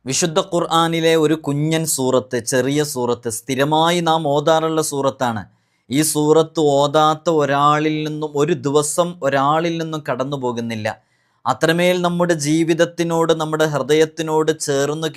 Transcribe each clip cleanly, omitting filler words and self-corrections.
വിശുദ്ധ ഖുർആനിലെ ഒരു കുഞ്ഞൻ സൂറത്ത്, ചെറിയ സൂറത്ത്, സ്ഥിരമായി നാം ഓതാറുള്ള സൂറത്താണ്. ഈ സൂറത്ത് ഓതാത്ത ഒരാളിൽ നിന്നും ഒരു ദിവസം ഒരാളിൽ നിന്നും കടന്നു പോകുന്നില്ല. അത്രമേൽ നമ്മുടെ ജീവിതത്തിനോട്, നമ്മുടെ ഹൃദയത്തിനോട് ചേർന്ന്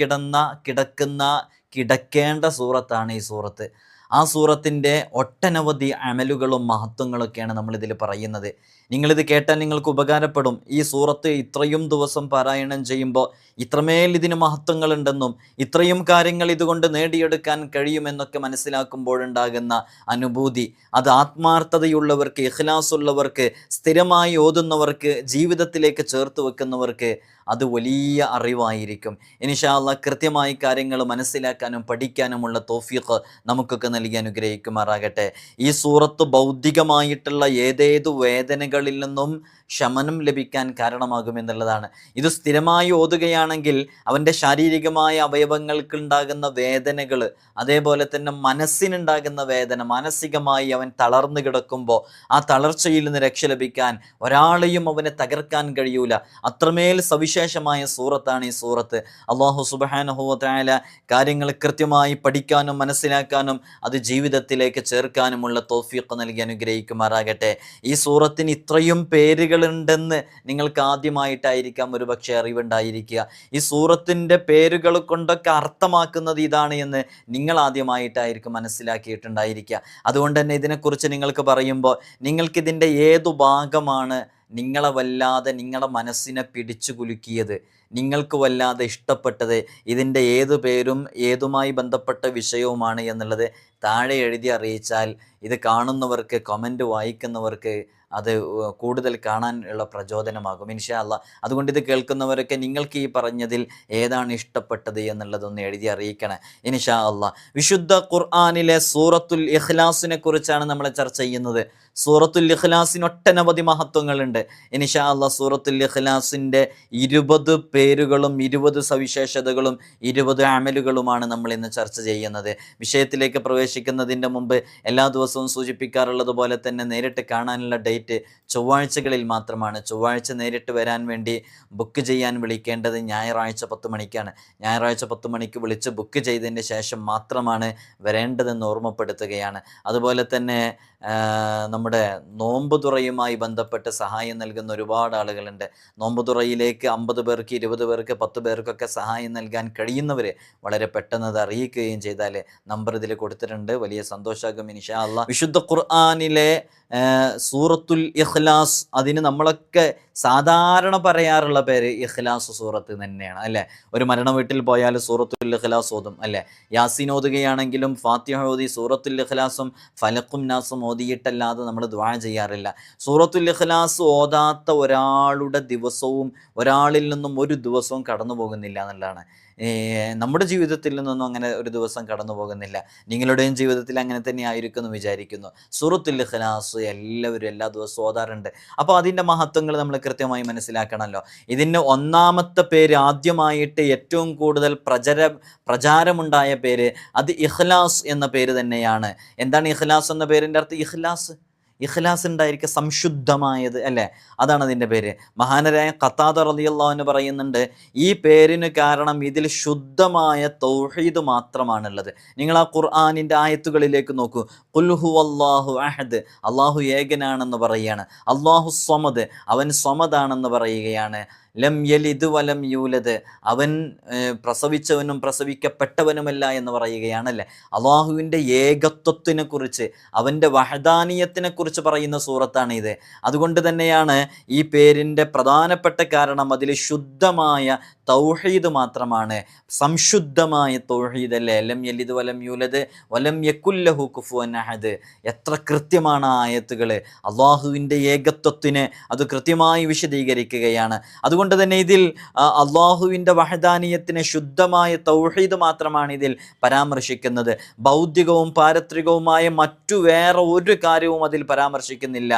കിടക്കേണ്ട സൂറത്താണ് ഈ സൂറത്ത്. ആ സൂറത്തിൻ്റെ ഒട്ടനവധി അമലുകളും മഹത്വങ്ങളൊക്കെയാണ് നമ്മളിതിൽ പറയുന്നത്. നിങ്ങളിത് കേട്ടാൽ നിങ്ങൾക്ക് ഉപകാരപ്പെടും. ഈ സൂറത്ത് ഇത്രയും ദിവസം പാരായണം ചെയ്യുമ്പോൾ ഇത്രമേൽ ഇതിന് മഹത്വങ്ങളുണ്ടെന്നും ഇത്രയും കാര്യങ്ങൾ ഇതുകൊണ്ട് നേടിയെടുക്കാൻ കഴിയുമെന്നൊക്കെ മനസ്സിലാക്കുമ്പോഴുണ്ടാകുന്ന അനുഭൂതി, അത് ആത്മാർത്ഥതയുള്ളവർക്ക്, ഇഖ്ലാസുള്ളവർക്ക്, സ്ഥിരമായി ഓതുന്നവർക്ക്, ജീവിതത്തിലേക്ക് ചേർത്ത് വെക്കുന്നവർക്ക് അത് വലിയ അറിവായിരിക്കും. ഇൻഷാ അല്ലാഹ് കൃത്യമായി കാര്യങ്ങൾ മനസ്സിലാക്കാനും പഠിക്കാനുമുള്ള തൗഫീഖ് നമുക്കൊക്കെ നൽകി അനുഗ്രഹിക്കുമാറാകട്ടെ. ഈ സൂറത്ത് ഭൗതികമായിട്ടുള്ള ഏതേതു വേദനകളിൽ നിന്നും ശമനം ലഭിക്കാൻ കാരണമാകുമെന്നുള്ളതാണ്. ഇത് സ്ഥിരമായി ഓതുകയാണെങ്കിൽ അവൻ്റെ ശാരീരികമായ അവയവങ്ങൾക്കുണ്ടാകുന്ന വേദനകൾ, അതേപോലെ തന്നെ മനസ്സിനുണ്ടാകുന്ന വേദന, മാനസികമായി അവൻ തളർന്നു കിടക്കുമ്പോൾ ആ തളർച്ചയിൽ നിന്ന് രക്ഷ ലഭിക്കാൻ ഒരാളെയും അവനെ തകർക്കാൻ കഴിയൂല. അത്രമേൽ സവിശേഷമായ സൂറത്താണ് ഈ സൂറത്ത്. അല്ലാഹു സുബ്ഹാനഹു വ തആല കാര്യങ്ങൾ കൃത്യമായി പഠിക്കാനും മനസ്സിലാക്കാനും അത് ജീവിതത്തിലേക്ക് ചേർക്കാനുമുള്ള തൗഫീഖ് നൽകി അനുഗ്രഹിക്കുമാറാകട്ടെ. ഈ സൂറത്തിന് ഇത്രയും പേരുകളുണ്ടെന്ന് നിങ്ങൾക്ക് ആദ്യമായിട്ടായിരിക്കാം ഒരുപക്ഷെ അറിവുണ്ടായിരിക്കുക. ഈ സൂറത്തിൻ്റെ പേരുകൾ കൊണ്ടൊക്കെ അർത്ഥമാക്കുന്നത് ഇതാണ് എന്ന് നിങ്ങൾ ആദ്യമായിട്ടായിരിക്കും മനസ്സിലാക്കിയിട്ടുണ്ടായിരിക്കുക. അതുകൊണ്ട് തന്നെ ഇതിനെക്കുറിച്ച് നിങ്ങൾക്ക് പറയുമ്പോൾ നിങ്ങൾക്കിതിൻ്റെ ഏതു ഭാഗമാണ് നിങ്ങളെ വല്ലാതെ, നിങ്ങളുടെ മനസ്സിനെ പിടിച്ചു കുലുക്കിയത്, നിങ്ങൾക്ക് വല്ലാതെ ഇഷ്ടപ്പെട്ടത്, ഇതിൻ്റെ ഏതു പേരും ഏതുമായി ബന്ധപ്പെട്ട വിഷയവുമാണ് എന്നുള്ളത് താഴെ എഴുതി അറിയിച്ചാൽ ഇത് കാണുന്നവർക്ക്, കമൻറ്റ് വായിക്കുന്നവർക്ക് അത് കൂടുതൽ കാണാനുള്ള പ്രചോദനമാകും ഇൻഷാ അല്ലാഹ്. അതുകൊണ്ട് ഇത് കേൾക്കുന്നവരൊക്കെ നിങ്ങൾക്ക് ഈ പറഞ്ഞതിൽ ഏതാണ് ഇഷ്ടപ്പെട്ടത് എന്നുള്ളതൊന്ന് എഴുതി അറിയിക്കണം ഇൻഷാ അല്ലാഹ്. വിശുദ്ധ ഖുർആനിലെ സൂറത്തുൽ ഇഖ്ലാസിനെ കുറിച്ചാണ് നമ്മൾ ചർച്ച ചെയ്യുന്നത്. സൂറത്തുൽ ഇഖ്ലാസിന് ഒട്ടനവധി മഹത്വങ്ങളുണ്ട് ഇൻഷാ അല്ലാഹ്. സൂറത്തുൽ ഇഖ്ലാസിൻ്റെ 20 പേരുകളും 20 സവിശേഷതകളും 20 അമലുകളുമാണ് നമ്മൾ ഇന്ന് ചർച്ച ചെയ്യുന്നത്. വിഷയത്തിലേക്ക് പ്രവേശിക്കുന്നതിൻ്റെ മുമ്പ് എല്ലാ ദിവസവും സൂചിപ്പിക്കാറുള്ളത് പോലെ തന്നെ നേരിട്ട് കാണാനുള്ള ഡേറ്റ് ചൊവ്വാഴ്ചകളിൽ മാത്രമാണ്. ചൊവ്വാഴ്ച നേരിട്ട് വരാൻ വേണ്ടി ബുക്ക് ചെയ്യാൻ വിളിക്കേണ്ടത് ഞായറാഴ്ച 10 മണിക്കാണ്. ഞായറാഴ്ച 10 മണിക്ക് വിളിച്ച് ബുക്ക് ചെയ്തതിന് ശേഷം മാത്രമാണ് വരേണ്ടതെന്ന് ഓർമ്മപ്പെടുത്തുകയാണ്. അതുപോലെ തന്നെ നമ്മുടെ നോമ്പ് തുറയുമായി ബന്ധപ്പെട്ട് സഹായം നൽകുന്ന ഒരുപാട് ആളുകളുണ്ട്. നോമ്പ് തുറയിലേക്ക് 50 പേർക്ക്, 20 പേർക്ക്, 10 പേർക്കൊക്കെ സഹായം നൽകാൻ കഴിയുന്നവർ വളരെ പെട്ടെന്ന് അത് അറിയിക്കുകയും ചെയ്താൽ നമ്പർ ഇതിൽ കൊടുത്തിട്ടുണ്ട്. വലിയ സന്തോഷമാകും ഇൻഷാ അല്ലാഹ്. വിശുദ്ധ ഖുർആനിലെ സൂറത്തുൽ ഇഖ്ലാസ്, അതിന് നമ്മളൊക്കെ സാധാരണ പറയാറുള്ള പേര് ഇഖ്ലാസ് സൂറത്ത് തന്നെയാണ് അല്ലേ. ഒരു മരണ വീട്ടിൽ പോയാൽ സൂറത്തുൽ ഇഖ്ലാസ് ഓതും അല്ലേ. യാസീൻ ഓതുകയാണെങ്കിലും ഫാത്തിഹ ഓതി സൂറത്തുൽ ഇഖ്ലാസും ഫലഖും നാസും ഓതിയിട്ടല്ലാതെ നമ്മൾ ദുആ ചെയ്യാറില്ല. സൂറത്തുൽ ഇഖ്ലാസ് ഓതാത്ത ഒരാളുടെ ദിവസവും, ഒരാളിൽ നിന്നും ഒരു ദിവസവും കടന്നു പോകുന്നില്ല എന്നുള്ളതാണ്. നമ്മുടെ ജീവിതത്തിൽ നിന്നൊന്നും അങ്ങനെ ഒരു ദിവസം കടന്നു പോകുന്നില്ല. നിങ്ങളുടെയും ജീവിതത്തിൽ അങ്ങനെ തന്നെ ആയിരിക്കും എന്ന് വിചാരിക്കുന്നു. സൂറത്തുൽ ഇഖ്ലാസ് എല്ലാവരും എല്ലാ ദിവസവും ഓതാറുണ്ട്. അപ്പോൾ അതിൻ്റെ മഹത്വങ്ങൾ നമ്മൾ കൃത്യമായി മനസ്സിലാക്കണമല്ലോ. ഇതിന് ഒന്നാമത്തെ പേര്, ആദ്യമായിട്ട് ഏറ്റവും കൂടുതൽ പ്രചാരമുണ്ടായ പേര്, അത് ഇഖ്ലാസ് എന്ന പേര് തന്നെയാണ്. എന്താണ് ഇഖ്ലാസ് എന്ന പേരിൻ്റെ അർത്ഥം? ഇഖ്ലാസ് ഉണ്ടായിരിക്കുക, സംശുദ്ധമായത് അല്ലേ, അതാണ് അതിൻ്റെ പേര്. മഹാനരായ ഖത്താദ റളിയല്ലാഹു അൻഹു പറയുന്നുണ്ട്, ഈ പേരിന് കാരണം ഇതിൽ ശുദ്ധമായ തൗഹീദ് മാത്രമാണുള്ളത്. നിങ്ങൾ ആ ഖുർആനിൻ്റെ ആയത്തുകളിലേക്ക് നോക്കൂ. ഖുൽ ഹുവല്ലാഹു അഹദ്, അള്ളാഹു ഏകനാണെന്ന് പറയുകയാണ്. അള്ളാഹു സ്വമദ്, അവൻ സ്വമദാണെന്ന് പറയുകയാണ്. ലം യലിദ് വലം യൂലദ്, അവൻ പ്രസവിച്ചവനും പ്രസവിക്കപ്പെട്ടവനുമല്ല എന്ന് പറയുകയാണല്ലേ. അള്ളാഹുവിൻ്റെ ഏകത്വത്തിനെ കുറിച്ച്, അവൻ്റെ വഹദാനിയത്തിനെ കുറിച്ച് പറയുന്ന സൂറത്താണ് ഇത്. അതുകൊണ്ട് തന്നെയാണ് ഈ പേരിൻ്റെ പ്രധാനപ്പെട്ട കാരണം അതിൽ ശുദ്ധമായ തൗഹീദ് മാത്രമാണ്, സംശുദ്ധമായ തൗഹീദ് അല്ലേ. ലം യലിദ് വലം യൂലദ് വലം യകുല്ലഹു കുഫുവൻ അഹദ്. എത്ര കൃത്യമാണ് ആ ആയത്തുകൾ. അള്ളാഹുവിൻ്റെ ഏകത്വത്തിന് അത് കൃത്യമായി വിശദീകരിക്കുകയാണ്. അതുകൊണ്ട് തന്നെ ഇതിൽ അള്ളാഹുവിൻ്റെ വഹദാനിയത്തിന്, ശുദ്ധമായ തൗഹീദ് മാത്രമാണ് ഇതിൽ പരാമർശിക്കുന്നത്. ഭൗതികവും പാരത്രികവുമായ മറ്റു വേറെ ഒരു കാര്യവും അതിൽ പരാമർശിക്കുന്നില്ല.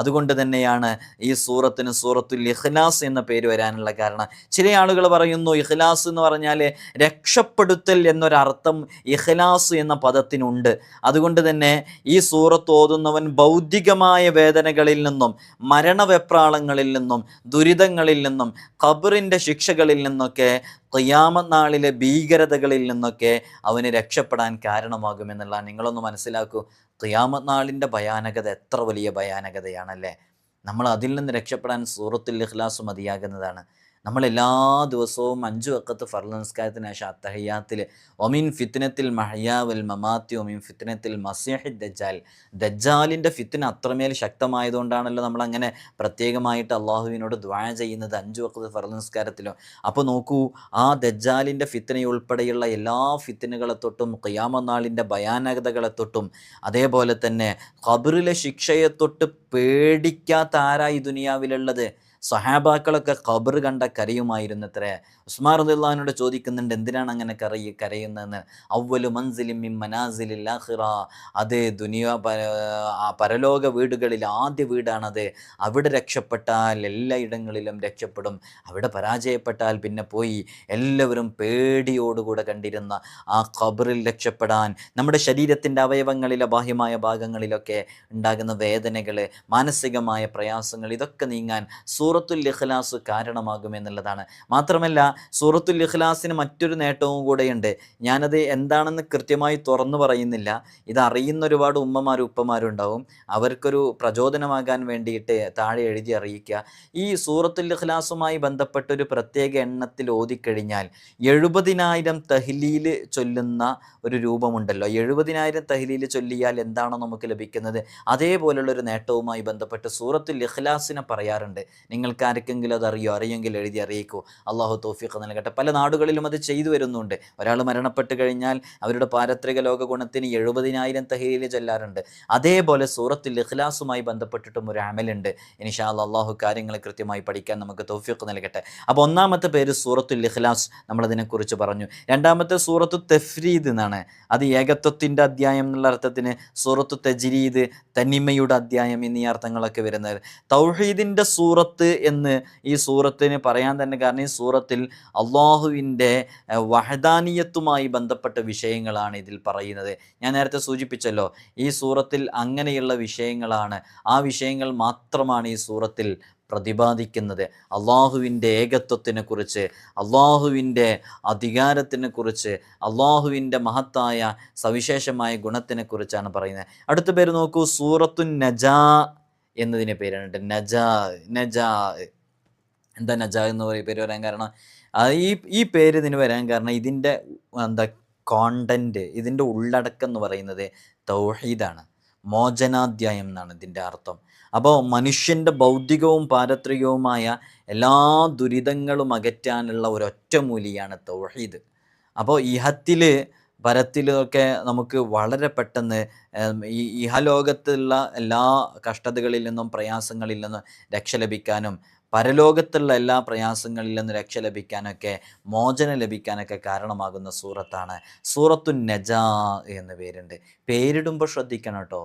അതുകൊണ്ട് തന്നെയാണ് ഈ സൂറത്തിന് സൂറത്തുൽ ഇഖ്ലാസ് എന്ന പേര് വരാനുള്ള കാരണം. ചില ആളുകൾ പറയുന്നു ഇഖ്ലാസ് എന്ന് പറഞ്ഞാൽ രക്ഷപ്പെടുത്തൽ എന്നൊരർത്ഥം ഇഖ്ലാസ് എന്ന പദത്തിനുണ്ട്. അതുകൊണ്ട് തന്നെ ഈ സൂറത്ത് ഓതുന്നവൻ ഭൗതികമായ വേദനകളിൽ നിന്നും, മരണവെപ്രാളങ്ങളിൽ നിന്നും, ദുരിതങ്ങളിൽ നിന്നും, നിന്നും, ഖബറിൻ്റെ ശിക്ഷകളിൽ നിന്നൊക്കെ, ഖിയാമത്ത് നാളിലെ ഭീകരതകളിൽ നിന്നൊക്കെ അവന് രക്ഷപ്പെടാൻ കാരണമാകുമെന്നുള്ളതാണ്. നിങ്ങളൊന്ന് മനസ്സിലാക്കൂ, ഖിയാമത്ത് നാളിൻ്റെ ഭയാനകത എത്ര വലിയ ഭയാനകതയാണല്ലേ. നമ്മൾ അതിൽ നിന്ന് രക്ഷപ്പെടാൻ സൂറത്തുൽ ഇഖ്ലാസ് മതിയാകുന്നതാണ്. നമ്മൾ എല്ലാ ദിവസവും 5 വഖത്ത് ഫർള് നിസ്കാരത്തിന് ശേഷം അത്തഹിയ്യാത്തിൽ ഒമിൻ ഫിത്നത്തിൽ മഹ്യാ വൽ മമാത്തി ഒമിൻ ഫിത്നത്തിൽ മസീഹി ദജ്ജാൽ, ദജ്ജാലിൻ്റെ ഫിത്ന അത്രമേൽ ശക്തമായതുകൊണ്ടാണല്ലോ നമ്മളങ്ങനെ പ്രത്യേകമായിട്ട് അള്ളാഹുവിനോട് ദുആ ചെയ്യുന്നത് 5 വഖത്ത് ഫർള് നിസ്കാരത്തിലും. അപ്പോൾ നോക്കൂ, ആ ദജ്ജാലിൻ്റെ ഫിത്നയുൾപ്പെടെയുള്ള എല്ലാ ഫിത്നകളെ തൊട്ടും, ഖിയാമത്ത് നാളിൻ്റെ ഭയാനകതകളെ തൊട്ടും, അതേപോലെ തന്നെ ഖബറിലെ ശിക്ഷയെ തൊട്ട് പേടിക്കാത്ത ആരാ ഈ ദുനിയാവിലുള്ളത്? സഹാബാക്കളൊക്കെ ഖബർ കണ്ട കരയുമായിരുന്നത്രേ. ഉസ്മാൻ റളിയല്ലാഹുവിനോട് ചോദിക്കുന്നുണ്ട്, എന്തിനാണ് അങ്ങനെ കരയുന്നതെന്ന്. അവ്വലു മൻസിലിൻ മിൻ മനാസിലിൽ ആഖിറ, അത് പരലോക വീടുകളിൽ ആദ്യ വീടാണത്. അവിടെ രക്ഷപ്പെട്ടാൽ എല്ലായിടങ്ങളിലും രക്ഷപ്പെടും, അവിടെ പരാജയപ്പെട്ടാൽ പിന്നെ പോയി. എല്ലാവരും പേടിയോടുകൂടെ കണ്ടിരുന്ന ആ ഖബറിൽ രക്ഷപ്പെടാൻ നമ്മുടെ ശരീരത്തിൻ്റെ അവയവങ്ങളിലെ ബാഹ്യമായ ഭാഗങ്ങളിലൊക്കെ ഉണ്ടാകുന്ന വേദനകൾ, മാനസികമായ പ്രയാസങ്ങൾ, ഇതൊക്കെ നീങ്ങാൻ സൂറത്തുൽ ഇഖ്ലാസ് കാരണമാകുമെന്നുള്ളതാണ്. മാത്രമല്ല സൂറത്തുൽ ഇഖ്ലാസിന് മറ്റൊരു നേട്ടവും കൂടെയുണ്ട്. ഞാനത് എന്താണെന്ന് കൃത്യമായി തുറന്നു പറയുന്നില്ല. ഇത് അറിയുന്ന ഒരുപാട് ഉമ്മമാരും ഉപ്പമാരും ഉണ്ടാവും. അവർക്കൊരു പ്രചോദനമാകാൻ വേണ്ടിയിട്ട് താഴെ എഴുതി അറിയിക്കുക. ഈ സൂറത്തുൽ ഇഖ്ലാസുമായി ബന്ധപ്പെട്ടൊരു പ്രത്യേക എണ്ണത്തിൽ ഓതിക്കഴിഞ്ഞാൽ 70,000 തഹ്ലീൽ ചൊല്ലുന്ന ഒരു രൂപമുണ്ടല്ലോ. 70,000 തഹ്ലീൽ ചൊല്ലിയാൽ എന്താണോ നമുക്ക് ലഭിക്കുന്നത്, അതേപോലുള്ളൊരു നേട്ടവുമായി ബന്ധപ്പെട്ട് സൂറത്തുൽ ഇഖ്ലാസിനെ പറയാറുണ്ട്. നിങ്ങൾക്ക് ആർക്കെങ്കിലും അത് അറിയുമെങ്കിൽ എഴുതി അറിയിക്കൂ. അള്ളാഹു തൗഫീഖ് നൽകട്ടെ. പല നാടുകളിലും അത് ചെയ്തു വരുന്നുണ്ട്. ഒരാൾ മരണപ്പെട്ട് കഴിഞ്ഞാൽ അവരുടെ പാരത്രിക ലോക ഗുണത്തിന് 70,000 തഹ്ലീൽ ചൊല്ലാറുണ്ട്. അതേപോലെ സൂറത്തുൽ ഇഖ്ലാസുമായി ബന്ധപ്പെട്ടിട്ടും ഒരു അമലുണ്ട്. ഇൻഷാ അല്ലാഹ് അള്ളാഹു കാര്യങ്ങൾ കൃത്യമായി പഠിക്കാൻ നമുക്ക് തൗഫീഖ് നൽകട്ടെ. അപ്പോൾ ഒന്നാമത്തെ പേര് സൂറത്തുൽ ഇഖ്ലാസ്, നമ്മളതിനെക്കുറിച്ച് പറഞ്ഞു. രണ്ടാമത്തെ സൂറത്തു തഫ്രീദ് എന്നാണ്. അത് ഏകത്വത്തിൻ്റെ അധ്യായം എന്നുള്ള അർത്ഥത്തിന്. സൂറത്തു തജ്രീദ്, തനിമയുടെ അധ്യായം എന്നീ അർത്ഥങ്ങളൊക്കെ വരുന്നത്. തൗഹീദിൻ്റെ സൂറത്ത് എന്ന് ഈ സൂറത്തിന് പറയാൻ തന്നെ കാരണം, ഈ സൂറത്തിൽ അള്ളാഹുവിൻ്റെ വഹദാനിയത്തുമായി ബന്ധപ്പെട്ട വിഷയങ്ങളാണ് ഇതിൽ പറയുന്നത്. ഞാൻ നേരത്തെ സൂചിപ്പിച്ചല്ലോ, ഈ സൂറത്തിൽ അങ്ങനെയുള്ള വിഷയങ്ങളാണ്, ആ വിഷയങ്ങൾ മാത്രമാണ് ഈ സൂറത്തിൽ പ്രതിപാദിക്കുന്നത്. അള്ളാഹുവിൻ്റെ ഏകത്വത്തിനെ കുറിച്ച്, അള്ളാഹുവിൻ്റെ അധികാരത്തിനെ കുറിച്ച്, അള്ളാഹുവിൻ്റെ മഹത്തായ സവിശേഷമായ ഗുണത്തിനെ കുറിച്ചാണ് പറയുന്നത്. അടുത്ത പേര് നോക്കൂ, സൂറത്തുൻ നജാ എന്നതിന് പേരാണ്. നജാ എന്താ നജാ എന്ന് പേര് വരാൻ കാരണം, ഈ പേര് ഇതിന് വരാൻ കാരണം ഇതിൻ്റെ കോണ്ടൻറ്റ്, ഇതിൻ്റെ ഉള്ളടക്കം എന്ന് പറയുന്നത് തൗഹീദാണ്, മോചനാധ്യായം എന്നാണ് ഇതിൻ്റെ അർത്ഥം. അപ്പോൾ മനുഷ്യൻ്റെ ഭൗതികവും പാരത്രികവുമായ എല്ലാ ദുരിതങ്ങളും അകറ്റാനുള്ള ഒരൊറ്റമൂലിയാണ് തൗഹീദ്. അപ്പോൾ ഇഹത്തിൽ പരത്തിലൊക്കെ നമുക്ക് വളരെ പെട്ടെന്ന് ഈ ഇഹലോകത്തുള്ള എല്ലാ കഷ്ടതകളിൽ നിന്നും പ്രയാസങ്ങളിൽ നിന്നും രക്ഷ ലഭിക്കാനും, പരലോകത്തുള്ള എല്ലാ പ്രയാസങ്ങളിൽ നിന്ന് രക്ഷ ലഭിക്കാനൊക്കെ, മോചനം ലഭിക്കാനൊക്കെ കാരണമാകുന്ന സൂറത്താണ് സൂറത്തുൻ നജാ എന്ന് പേരുണ്ട്. പേരിടുമ്പോൾ ശ്രദ്ധിക്കണം കേട്ടോ.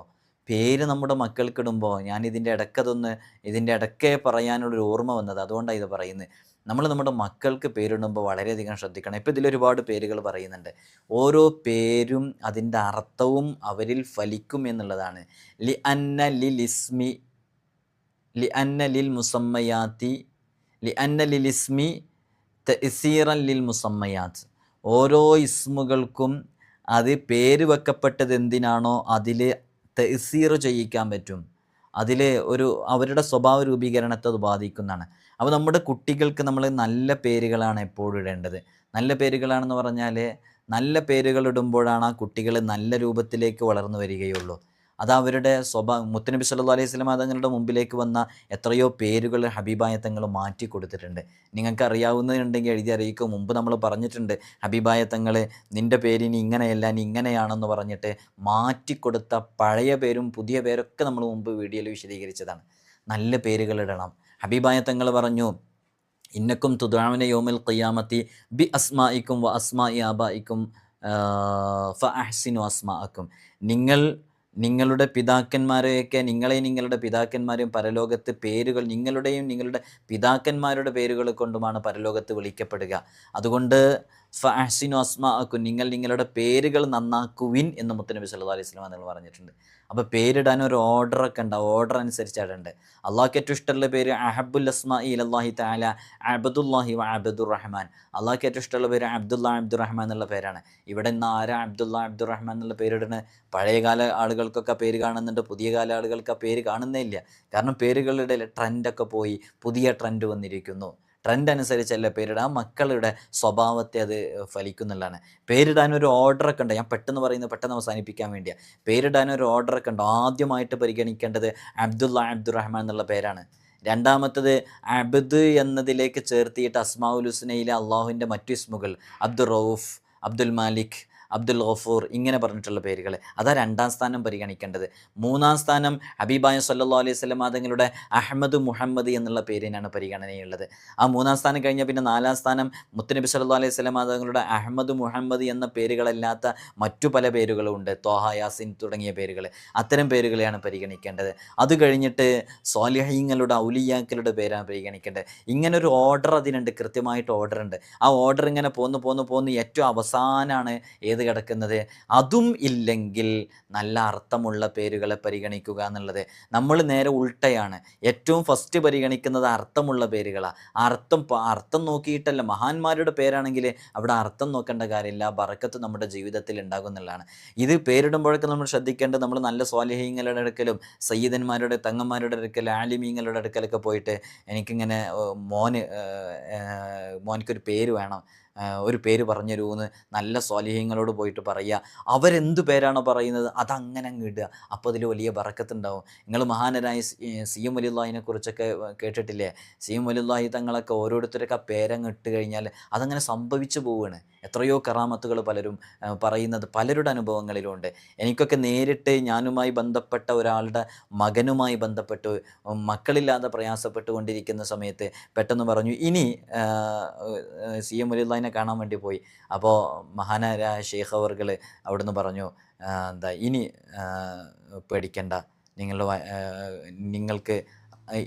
പേര് നമ്മുടെ മക്കൾക്കിടുമ്പോൾ, ഞാൻ ഇതിൻ്റെ ഇടയ്ക്കേ പറയാനുള്ളൊരു ഓർമ്മ വന്നത്, അതുകൊണ്ടാണ് ഇത് പറയുന്നത്. നമ്മൾ നമ്മുടെ മക്കൾക്ക് പേരിടുമ്പോൾ വളരെയധികം ശ്രദ്ധിക്കണം. ഇപ്പോൾ ഇതിലൊരുപാട് പേരുകൾ പറയുന്നുണ്ട്. ഓരോ പേരും അതിൻ്റെ അർത്ഥവും അവരിൽ ഫലിക്കും എന്നുള്ളതാണ്. ലിഅന്ന ലിൽ ഇസ്മി തഅ്സീറൻ ലിൽ മുസമ്മയാത്ത്. ഓരോ ഇസ്മുകൾക്കും അത് പേര് വെക്കപ്പെട്ടത് എന്തിനാണോ അതിൽ തഅ്സീർ ചെയ്യിക്കാൻ പറ്റും. അതിൽ അവരുടെ സ്വഭാവ രൂപീകരണത്തെ അത് ബാധിക്കുന്നതാണ്. അപ്പോൾ നമ്മുടെ കുട്ടികൾക്ക് നമ്മൾ നല്ല പേരുകളാണ് എപ്പോഴും ഇടേണ്ടത്. നല്ല പേരുകളാണെന്ന് പറഞ്ഞാൽ, നല്ല പേരുകൾ ഇടുമ്പോഴാണ് ആ കുട്ടികൾ നല്ല രൂപത്തിലേക്ക് വളർന്നു വരികയുള്ളൂ. അത് അവരുടെ മുത്തുനബി സല്ലല്ലാഹു അലൈഹി വസല്ലം തങ്ങളുടെ മുമ്പിലേക്ക് വന്ന എത്രയോ പേരുകൾ ഹബീബായ തങ്ങൾ മാറ്റി കൊടുത്തിട്ടുണ്ട്. നിങ്ങൾക്ക് അറിയാവുന്നതുണ്ടെങ്കിൽ എഴുതി അറിയിക്കും. മുമ്പ് നമ്മൾ പറഞ്ഞിട്ടുണ്ട്, ഹബീബായ തങ്ങൾ നിൻ്റെ പേരിന് ഇങ്ങനെയല്ല, നീ ഇങ്ങനെയാണെന്ന് പറഞ്ഞിട്ട് മാറ്റിക്കൊടുത്ത പഴയ പേരും പുതിയ പേരൊക്കെ നമ്മൾ മുമ്പ് വീഡിയോയിൽ വിശദീകരിച്ചതാണ്. നല്ല പേരുകൾ ഇടണം. ഹബീബായ തങ്ങൾ പറഞ്ഞു, ഇന്നക്കും തുദഅന യൗമൽ ഖിയാമത്തി ബി അസ്മാഇക്കും വ അസ്മാഇ ആബായിക്കും ഫഅഹ്സിനു അസ്മാഅക്കും. നിങ്ങളുടെ പിതാക്കന്മാരെയൊക്കെ, നിങ്ങളെയും നിങ്ങളുടെ പിതാക്കന്മാരെയും പരലോകത്ത് പേരുകൾ, നിങ്ങളുടെയും നിങ്ങളുടെ പിതാക്കന്മാരുടെ പേരുകൾ കൊണ്ടുമാണ് പരലോകത്ത് വിളിക്കപ്പെടുക. അതുകൊണ്ട് ഫഅഹ്സിനു അസ്മാഅക്കും, നിങ്ങൾ നിങ്ങളുടെ പേരുകൾ നന്നാക്കുവിൻ എന്ന് മുത്തനബി സല്ലല്ലാഹു അലൈഹി വസല്ലം നിങ്ങൾ പറഞ്ഞിട്ടുണ്ട്. അപ്പോൾ പേരിടാൻ ഒരു ഓർഡറൊക്കെ ഉണ്ട്, ആ ഓർഡർ അനുസരിച്ചാണ് ഉണ്ട്. അള്ളാഹ്ക്ക് ഏറ്റവും ഇഷ്ടമുള്ള പേര് അഹബ്ബുൽ അസ്മാഇ ഇലല്ലാഹി തആല അബ്ദുല്ലാഹി വ അബ്ദുറഹ്മാൻ. അള്ളാഹ്ക്ക് ഏറ്റവും ഇഷ്ടമുള്ള പേര് അബ്ദുല്ലാ അബ്ദുറഹ്മാൻ എന്നുള്ള പേരാണ്. ഇവിടെ നിന്ന് ആരാ അബ്ദുല്ലാ അബ്ദുറഹ്മാൻ എന്നുള്ള പേരിടുന്നത്? പഴയകാല ആളുകൾക്കൊക്കെ പേര് കാണുന്നുണ്ട്, പുതിയ കാല ആളുകൾക്ക് ആ പേര് കാണുന്നേ ഇല്ല. കാരണം പേരുകളുടെ ട്രെൻഡൊക്കെ പോയി പുതിയ ട്രെൻഡ് വന്നിരിക്കുന്നു. ട്രെൻഡ് അനുസരിച്ചല്ല പേരിടുക, ആ മക്കളുടെ സ്വഭാവത്തെ അത് ഫലിക്കുന്നുള്ളതാണ്. പേരിടാനൊരു ഓർഡറൊക്കെ ഉണ്ട്. ഞാൻ പെട്ടെന്ന് അവസാനിപ്പിക്കാൻ വേണ്ടിയാണ്. പേരിടാനൊരു ഓർഡറൊക്കെ ഉണ്ട്. ആദ്യമായിട്ട് പരിഗണിക്കേണ്ടത് അബ്ദുല്ലാ അബ്ദുറഹ്മാൻ എന്നുള്ള പേരാണ്. രണ്ടാമത്തത് അബ്ദ് എന്നതിലേക്ക് ചേർത്തിയിട്ട് അസ്മാഉൽ ഹുസ്നയിലെ അള്ളാഹുവിൻ്റെ മറ്റു ഇസ്മുകൾ അബ്ദുർ റഊഫ്, അബ്ദുൽ മാലിക്, അബ്ദുൽ ഗഫൂർ ഇങ്ങനെ പറഞ്ഞിട്ടുള്ള പേരുകൾ, അതാ രണ്ടാം സ്ഥാനം പരിഗണിക്കേണ്ടത്. മൂന്നാം സ്ഥാനം ഹബീബായ സല്ലല്ലാഹു അലൈഹി വസല്ലം തങ്ങളുടെ അഹ്മദ് മുഹമ്മദ് എന്നുള്ള പേരിനാണ് പരിഗണനയുള്ളത്. ആ മൂന്നാം സ്ഥാനം കഴിഞ്ഞാൽ പിന്നെ നാലാം സ്ഥാനം മുത്തുനബി സല്ലല്ലാഹു അലൈഹി വസല്ലം തങ്ങളുടെ അഹ്മദ് മുഹമ്മദ് എന്ന പേരുകളല്ലാത്ത മറ്റു പല പേരുകളുണ്ട്, ത്വാഹ, യാസിൻ തുടങ്ങിയ പേരുകൾ. അത്തരം പേരുകളെയാണ് പരിഗണിക്കേണ്ടത്. അത് കഴിഞ്ഞിട്ട് സ്വാലിഹീങ്ങളുടെ ഔലിയാക്കളുടെ പേരാണ് പരിഗണിക്കേണ്ടത്. ഇങ്ങനൊരു ഓർഡർ അതിനുണ്ട്, കൃത്യമായിട്ട് ഓർഡർ ഉണ്ട്. ആ ഓർഡർ ഇങ്ങനെ പോന്ന് ഏറ്റവും അവസാനമാണ് ഏത് കിടക്കുന്നത്. അതും ഇല്ലെങ്കിൽ നല്ല അർത്ഥമുള്ള പേരുകളെ പരിഗണിക്കുക എന്നുള്ളത്. നമ്മൾ നേരെ ഉൾട്ടയാണ്. ഏറ്റവും ഫസ്റ്റ് പരിഗണിക്കുന്നത് അർത്ഥമുള്ള പേരുകളാണ്. അർത്ഥം നോക്കിയിട്ടല്ല. മഹാന്മാരുടെ പേരാണെങ്കിൽ അവിടെ അർത്ഥം നോക്കേണ്ട കാര്യമില്ല, ബറക്കത്ത് നമ്മുടെ ജീവിതത്തിൽ ഉണ്ടാകുന്നുള്ളതാണ്. ഇത് പേരിടുമ്പോഴൊക്കെ നമ്മൾ ശ്രദ്ധിക്കേണ്ടത്, നമ്മൾ നല്ല സ്വാലിഹീങ്ങളുടെ അടുക്കലും സയ്യിദന്മാരുടെ തങ്ങന്മാരുടെ അടുക്കൽ ആലിമീങ്ങളുടെ അടുക്കലൊക്കെ പോയിട്ട് എനിക്കിങ്ങനെ മോനിക്കൊരു പേര് വേണം, ഒരു പേര് പറഞ്ഞു തരുമെന്ന് നല്ല സ്വാലിഹീങ്ങളോട് പോയിട്ട് പറയുക. അവരെന്ത് പേരാണോ പറയുന്നത് അതങ്ങനെ അങ്ങ് ഇടുക. അപ്പോൾ അതിൽ വലിയ ബറക്കത്തുണ്ടാവും. നിങ്ങൾ മഹാനരായ സി എം വലിയുള്ളാഹിനെ കുറിച്ചൊക്കെ കേട്ടിട്ടില്ലേ? സി എം വലിയുള്ളാഹി തങ്ങളൊക്കെ ഓരോരുത്തരൊക്കെ ആ പേരങ്ങ് ഇട്ട് കഴിഞ്ഞാൽ അതങ്ങനെ സംഭവിച്ചു പോവുകയാണ്. എത്രയോ കറാമത്തുകൾ പലരും പറയുന്നത് പലരുടെ അനുഭവങ്ങളിലുണ്ട്. എനിക്കൊക്കെ നേരിട്ട് ഞാനുമായി ബന്ധപ്പെട്ട ഒരാളുടെ മകനുമായി ബന്ധപ്പെട്ട് മക്കളില്ലാതെ പ്രയാസപ്പെട്ടുകൊണ്ടിരിക്കുന്ന സമയത്ത് പെട്ടെന്ന് പറഞ്ഞു, ഇനി സി എം വലിയുള്ളാഹിനെ കാണാൻ വേണ്ടി പോയി. അപ്പോൾ മഹാനായ ഷെയ്ഖ് അവർകൾ അവിടുന്ന് പറഞ്ഞു, ഇനി പേടിക്കണ്ട, നിങ്ങൾക്ക്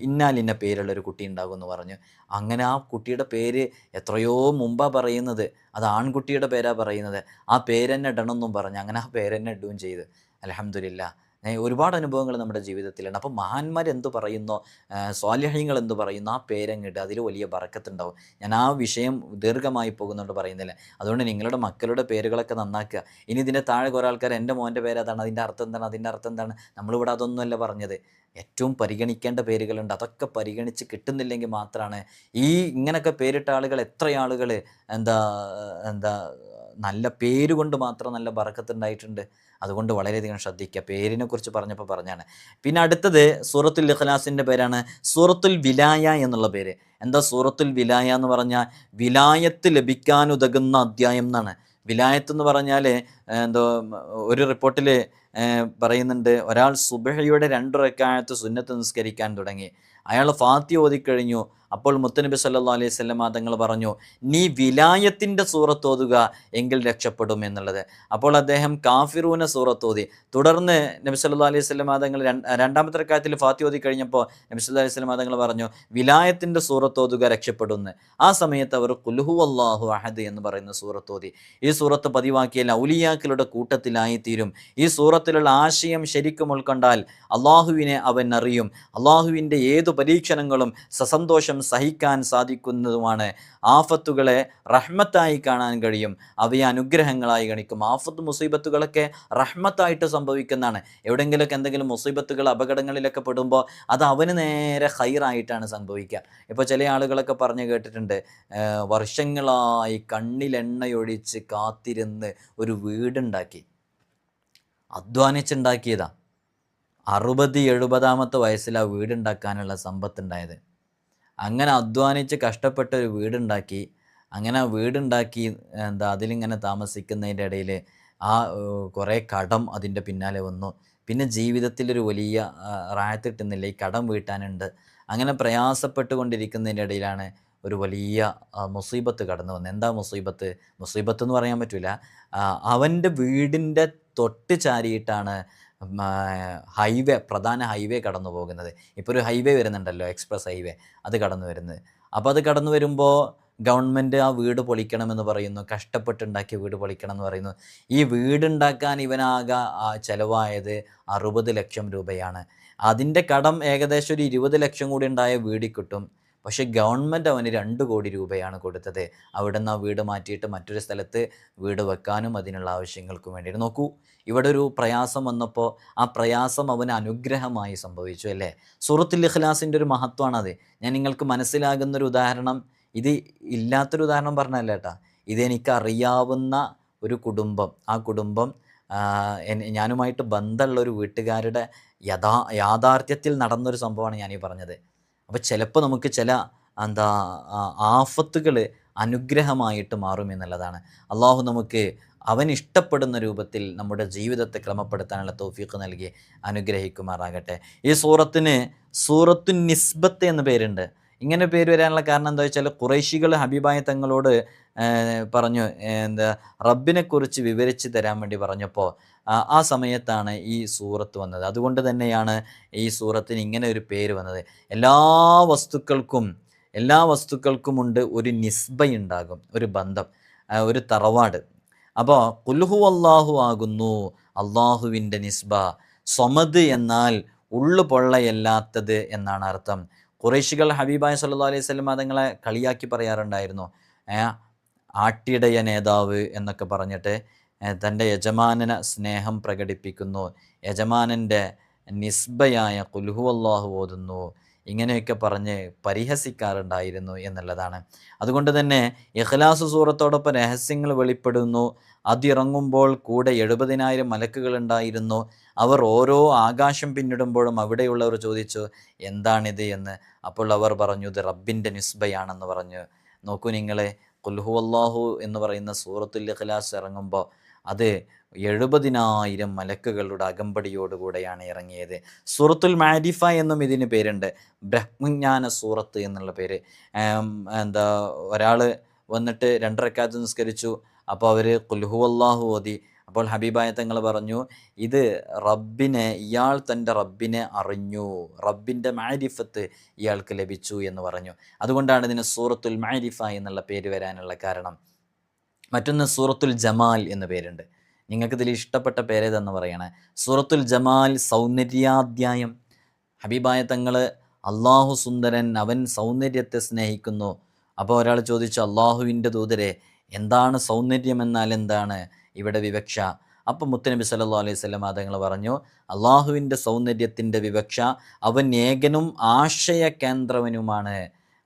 ഇന്നാലിന്ന പേരുള്ളൊരു കുട്ടി ഉണ്ടാകും എന്ന് പറഞ്ഞു. അങ്ങനെ ആ കുട്ടിയുടെ പേര് എത്രയോ മുമ്പാണ് പറയുന്നത്, അത് ആൺകുട്ടിയുടെ പേരാണ് പറയുന്നത്. ആ പേരെന്നെ ഇടണമെന്നും പറഞ്ഞു. അങ്ങനെ ആ പേരെന്നെ ഇടുകയും ചെയ്ത്. അൽഹംദുലില്ലാ. ഒരുപാട് അനുഭവങ്ങൾ നമ്മുടെ ജീവിതത്തിലുണ്ട്. അപ്പോൾ മഹാന്മാർ എന്തു പറയുന്നോ, സ്വാലിഹീങ്ങൾ എന്തു പറയുന്നോ ആ പേരങ്ങിട്ട് അതിൽ വലിയ ബറക്കത്തുണ്ടാവും. ഞാൻ ആ വിഷയം ദീർഘമായി പോകുന്നുണ്ട് പറയുന്നില്ല. അതുകൊണ്ട് നിങ്ങളുടെ മക്കളുടെ പേരുകളൊക്കെ നന്നാക്കുക. ഇനി ഇതിൻ്റെ താഴെ കുറേ ആൾക്കാർ എൻ്റെ മോൻ്റെ പേര് അതാണ്, അതിൻ്റെ അർത്ഥം എന്താണ്, നമ്മളിവിടെ അതൊന്നുമല്ല പറഞ്ഞത്. ഏറ്റവും പരിഗണിക്കേണ്ട പേരുകളുണ്ട്. അതൊക്കെ പരിഗണിച്ച് കിട്ടുന്നില്ലെങ്കിൽ മാത്രമാണ് ഇങ്ങനെയൊക്കെ പേരിട്ട ആളുകൾ, എത്ര ആളുകൾ നല്ല പേരുകൊണ്ട് മാത്രം നല്ല ബറക്കത്തുണ്ടായിട്ടുണ്ട്. അതുകൊണ്ട് വളരെയധികം ശ്രദ്ധിക്കുക. പേരിനെ കുറിച്ച് പറഞ്ഞപ്പോൾ പറഞ്ഞാണ്. പിന്നെ അടുത്തത് സൂറത്തുൽ ഇഖ്ലാസിൻ്റെ പേരാണ് സൂറത്തുൽ വിലായ എന്നുള്ള പേര്. എന്താ സൂറത്തുൽ വിലായ എന്ന് പറഞ്ഞാൽ? വിലായത്ത് ലഭിക്കാനുതകുന്ന അധ്യായം എന്നാണ്. വിലായത്ത് എന്ന് പറഞ്ഞാൽ ഒരു റിപ്പോർട്ടിൽ പറയുന്നുണ്ട്, ഒരാൾ സുബ്ഹിയുടെ 2 റക്അത്ത് സുന്നത്ത് നിസ്കരിക്കാൻ തുടങ്ങി. അയാൾ ഫാത്തിഹ ഓതിക്കഴിഞ്ഞു. അപ്പോൾ മുത്തനബി സല്ലല്ലാഹു അലൈഹി വസല്ലം തങ്ങൾ പറഞ്ഞു, നീ വിലായത്തിൻ്റെ സൂറത്ത് ഓതുക എങ്കിൽ രക്ഷപ്പെടും എന്നുള്ളത്. അപ്പോൾ അദ്ദേഹം കാഫിറൂന സൂറത്ത് ഓതി. തുടർന്ന് നബി സല്ലല്ലാഹു അലൈഹി വസല്ലം തങ്ങൾ രണ്ടാമത്തെ റക്അത്തിൽ ഫാത്തിഹ ഓതി കഴിഞ്ഞപ്പോൾ നബി സല്ലല്ലാഹു അലൈഹി വസല്ലം തങ്ങൾ പറഞ്ഞു, വിലായത്തിൻ്റെ സൂറത്ത് ഓതുക രക്ഷപ്പെടുമെന്ന്. ആ സമയത്ത് അവർ ഖുൽ ഹുവല്ലാഹു അഹദ് എന്ന് പറയുന്ന സൂറത്ത് ഓതി. ഈ സൂറത്ത് പതിവാക്കിയാൽ ഔലിയാക്കളുടെ കൂട്ടത്തിലായിത്തീരും. ഈ സൂറത്തിലുള്ള ആശയം ശരിക്കും ഉൾക്കൊണ്ടാൽ അള്ളാഹുവിനെ അവൻ അറിയും. അള്ളാഹുവിൻ്റെ ഏതു പരീക്ഷണങ്ങളും സസന്തോഷം സഹിക്കാൻ സാധിക്കുന്നതുമാണ്. ആഫത്തുകളെ റഹ്മത്തായി കാണാൻ കഴിയും, അവയെ അനുഗ്രഹങ്ങളായി ഗണിക്കും. ആഫത്ത് മുസീബത്തുകളൊക്കെ റഹ്മത്തായിട്ട് സംഭവിക്കുന്നതാണ്. എവിടെയെങ്കിലുമൊക്കെ എന്തെങ്കിലും മുസീബത്തുകൾ അപകടങ്ങളിലൊക്കെ പെടുമ്പോൾ അത് അവന് നേരെ ഖൈറായിട്ടാണ് സംഭവിക്കുക. ഇപ്പോൾ ചില ആളുകളൊക്കെ പറഞ്ഞു കേട്ടിട്ടുണ്ട്, വർഷങ്ങളായി കണ്ണിലെണ്ണയൊഴിച്ച് കാത്തിരുന്ന് ഒരു വീടുണ്ടാക്കി, അധ്വാനിച്ചുണ്ടാക്കിയതാ. 60-70 വയസ്സിൽ ആ വീടുണ്ടാക്കാനുള്ള സമ്പത്തുണ്ടായത്. അങ്ങനെ അധ്വാനിച്ച് കഷ്ടപ്പെട്ട ഒരു വീടുണ്ടാക്കി. അങ്ങനെ ആ വീടുണ്ടാക്കി അതിലിങ്ങനെ താമസിക്കുന്നതിൻ്റെ ഇടയിൽ കുറേ കടം അതിൻ്റെ പിന്നാലെ വന്നു. പിന്നെ ജീവിതത്തിലൊരു വലിയ റാഹത്ത് കിട്ടുന്നില്ല, ഈ കടം വീട്ടാനുണ്ട്. അങ്ങനെ പ്രയാസപ്പെട്ടുകൊണ്ടിരിക്കുന്നതിൻ്റെ ഇടയിലാണ് ഒരു വലിയ മുസീബത്ത് കടന്നു വന്നത്. എന്താ മുസീബത്ത് എന്ന് പറയാൻ പറ്റില്ല. അവൻ്റെ വീടിൻ്റെ തൊട്ട് ചാരിയിട്ടാണ് പ്രധാന ഹൈവേ കടന്നു പോകുന്നത്. ഇപ്പോൾ ഒരു ഹൈവേ വരുന്നുണ്ടല്ലോ, എക്സ്പ്രസ് ഹൈവേ, അത് കടന്നു വരുന്നത്. അപ്പോൾ അത് കടന്നു വരുമ്പോൾ ഗവൺമെൻറ് ആ വീട് പൊളിക്കണമെന്ന് പറയുന്നു, കഷ്ടപ്പെട്ടുണ്ടാക്കിയ വീട് പൊളിക്കണം എന്ന് പറയുന്നു. ഈ വീടുണ്ടാക്കാൻ ഇവനാകെ ചിലവായത് 60 ലക്ഷം രൂപയാണ്. അതിൻ്റെ കടം ഏകദേശം ഒരു 20 ലക്ഷം കൂടി ഉണ്ടായ വീട് കിട്ടും. പക്ഷേ ഗവൺമെൻറ് അവന് 2 കോടി രൂപയാണ് കൊടുത്തത്. അവിടെ നിന്ന് ആ വീട് മാറ്റിയിട്ട് മറ്റൊരു സ്ഥലത്ത് വീട് വെക്കാനും അതിനുള്ള ആവശ്യങ്ങൾക്കും വേണ്ടിയിട്ട്. നോക്കൂ, ഇവിടെ ഒരു പ്രയാസം വന്നപ്പോൾ ആ പ്രയാസം അവന് അനുഗ്രഹമായി സംഭവിച്ചു അല്ലേ. സൂറത്തുൽ ഇഖ്ലാസിൻ്റെ ഒരു മഹത്വമാണത്. ഞാൻ നിങ്ങൾക്ക് മനസ്സിലാകുന്നൊരു ഉദാഹരണം, ഇത് ഇല്ലാത്തൊരു ഉദാഹരണം പറഞ്ഞല്ല കേട്ടോ, ഇതെനിക്കറിയാവുന്ന ഒരു കുടുംബം, ആ കുടുംബം ഞാനുമായിട്ട് ബന്ധമുള്ള ഒരു വീട്ടുകാരുടെ യാഥാർത്ഥ്യത്തിൽ നടന്നൊരു സംഭവമാണ് ഞാനീ പറഞ്ഞത്. അപ്പോൾ ചിലപ്പോൾ നമുക്ക് ചില ആഫത്തുകൾ അനുഗ്രഹമായിട്ട് മാറുമെന്നുള്ളതാണ്. അള്ളാഹു നമുക്ക് അവൻ ഇഷ്ടപ്പെടുന്ന രൂപത്തിൽ നമ്മുടെ ജീവിതത്തെ ക്രമപ്പെടുത്താനുള്ള തൗഫീഖ് നൽകി അനുഗ്രഹിക്കുമാറാകട്ടെ. ഈ സൂറത്തിന് സൂറത്തുൻ നിസ്ബത്ത് എന്ന പേരുണ്ട്. ഇങ്ങനെ പേര് വരാനുള്ള കാരണം എന്താ വെച്ചാൽ, ഖുറൈശികൾ ഹബീബായ തങ്ങളോട് പറഞ്ഞു, റബ്ബിനെക്കുറിച്ച് വിവരിച്ച് തരാൻ വേണ്ടി പറഞ്ഞപ്പോൾ ആ സമയത്താണ് ഈ സൂറത്ത് വന്നത്. അതുകൊണ്ട് തന്നെയാണ് ഈ സൂറത്തിന് ഇങ്ങനെ ഒരു പേര് വന്നത്. എല്ലാ വസ്തുക്കൾക്കുമുണ്ട് ഒരു നിസ്ബയുണ്ടാകും, ഒരു ബന്ധം, ഒരു തറവാട്. അപ്പോൾ ഖുൽഹു അല്ലാഹു ആകുന്നു അള്ളാഹുവിൻ്റെ നിസ്ബ. സ്വമദ് എന്നാൽ ഉള്ളു പൊള്ളയല്ലാത്തത് എന്നാണ് അർത്ഥം. ഖുറൈശികൾ ഹബീബായ സല്ലല്ലാഹു അലൈഹി വസല്ലം തങ്ങളെ കളിയാക്കി പറയാറുണ്ടായിരുന്നു. ആട്ടിടയ നേതാവ് എന്നൊക്കെ പറഞ്ഞിട്ട് തൻ്റെ യജമാനന സ്നേഹം പ്രകടിപ്പിക്കുന്നു, യജമാനൻ്റെ നിസ്ബയായ ഖുൽഹു അല്ലാഹു ഓതുന്നു, ഇങ്ങനെയൊക്കെ പറഞ്ഞ് പരിഹസിക്കാറുണ്ടായിരുന്നു എന്നുള്ളതാണ്. അതുകൊണ്ട് തന്നെ ഇഖ്ലാസ് സൂറത്തോടൊപ്പം രഹസ്യങ്ങൾ വെളിപ്പെടുന്നു. അതിറങ്ങുമ്പോൾ കൂടെ 70,000 മലക്കുകളുണ്ടായിരുന്നു. അവർ ഓരോ ആകാശം പിന്നിടുമ്പോഴും അവിടെയുള്ളവർ ചോദിച്ചു എന്താണിത് എന്ന്. അപ്പോൾ അവർ പറഞ്ഞു ഇത് റബ്ബിൻ്റെ നിസ്ബയാണെന്ന് പറഞ്ഞു. നോക്കൂ നിങ്ങളെ, ഖുൽഹു അല്ലാഹു എന്ന് പറയുന്ന സൂറത്തുൽ ഇഖ്ലാസ് ഇറങ്ങുമ്പോൾ അത് 70,000 മലക്കുകളുടെ അകമ്പടിയോടുകൂടെയാണ് ഇറങ്ങിയത്. സൂറത്തുൽ മാരിഫ എന്നും ഇതിന് പേരുണ്ട്, ബ്രഹ്മജ്ഞാന സൂറത്ത് എന്നുള്ള പേര്. ഒരാൾ വന്നിട്ട് 2 റക്അത്ത് നിസ്കരിച്ചു, അപ്പോൾ അവർ ഖുൽഹു അല്ലാഹു ഓതി. അപ്പോൾ ഹബീബായ തങ്ങൾ പറഞ്ഞു, ഇത് ഇയാൾ തൻ്റെ റബ്ബിനെ അറിഞ്ഞു, റബ്ബിൻ്റെ മാരിഫത്ത് ഇയാൾക്ക് ലഭിച്ചു എന്ന് പറഞ്ഞു. അതുകൊണ്ടാണ് ഇതിന് സൂറത്തുൽ മാരിഫ എന്നുള്ള പേര് വരാനുള്ള കാരണം. മറ്റൊന്ന് സൂറത്തുൽ ജമാൽ എന്ന പേരുണ്ട്. നിങ്ങൾക്കിതിൽ ഇഷ്ടപ്പെട്ട പേരേതെന്ന് പറയണേ. സൂറത്തുൽ ജമാൽ സൗന്ദര്യാധ്യായം. ഹബീബായ തങ്ങൾ അള്ളാഹു സുന്ദരൻ, അവൻ സൗന്ദര്യത്തെ സ്നേഹിക്കുന്നു. അപ്പോൾ ഒരാൾ ചോദിച്ചു, അള്ളാഹുവിൻ്റെ ദൂതരെ, എന്താണ് സൗന്ദര്യം എന്നാൽ എന്താണ് ഇവിടെ വിവക്ഷ? അപ്പം മുത്തുനബി സല്ലല്ലാഹു അലൈഹി വസല്ലം തങ്ങൾ പറഞ്ഞു, അള്ളാഹുവിൻ്റെ സൗന്ദര്യത്തിൻ്റെ വിവക്ഷ അവൻ ഏകനും ആശയ കേന്ദ്രവനുമാണ്.